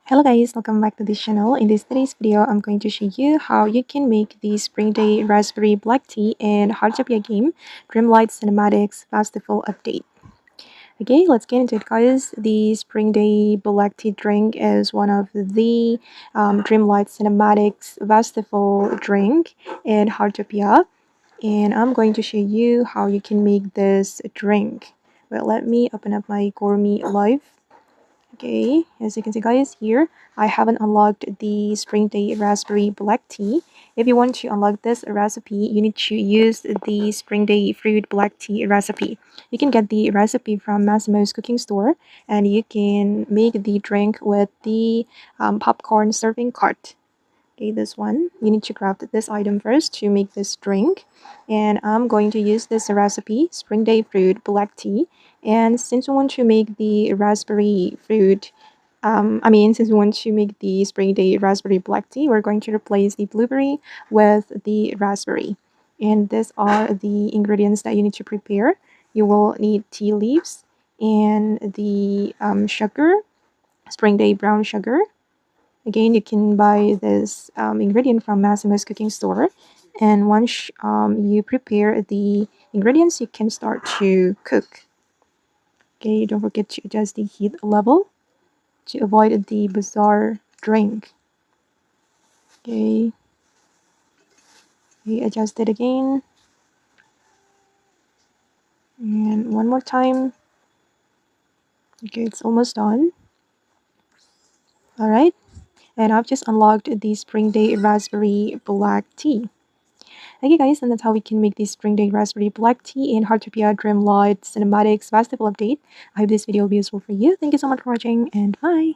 Hello guys, welcome back to this channel. In today's video, I'm going to show you how you can make the Spring Day Raspberry Black Tea and Heartopia game Dreamlight Cinematics Festival Update. Okay, let's get into it guys. The Spring Day Black Tea drink is one of the Dreamlight Cinematics Festival drink in Heartopia. And I'm going to show you how you can make this drink. Well, let me open up my Gourmet Live. Okay, as you can see guys here, I haven't unlocked the Spring Day Raspberry Black Tea. If you want to unlock this recipe, you need to use the Spring Day Fruit Black Tea recipe. You can get the recipe from Massimo's cooking store, and you can make the drink with the popcorn serving cart. Okay, this one, you need to craft this item first to make this drink. And I'm going to use this recipe, Spring Day Fruit Black Tea. And since we want to make the raspberry fruit, since we want to make the Spring Day Raspberry Black Tea, we're going to replace the blueberry with the raspberry. And these are the ingredients that you need to prepare. You will need tea leaves and the sugar, Spring Day brown sugar. Again, you can buy this ingredient from Massimo's cooking store. And once you prepare the ingredients, you can start to cook. Okay, don't forget to adjust the heat level to avoid the bizarre drink. Okay, we adjust it again. And one more time. Okay, it's almost done. Alright, and I've just unlocked the Spring Day Raspberry Black Tea. Okay guys, and that's how we can make this Spring Day Raspberry Black Tea and Heartopia Dreamlight Cinematics Festival Update. I hope this video will be useful for you. Thank you so much for watching, and bye!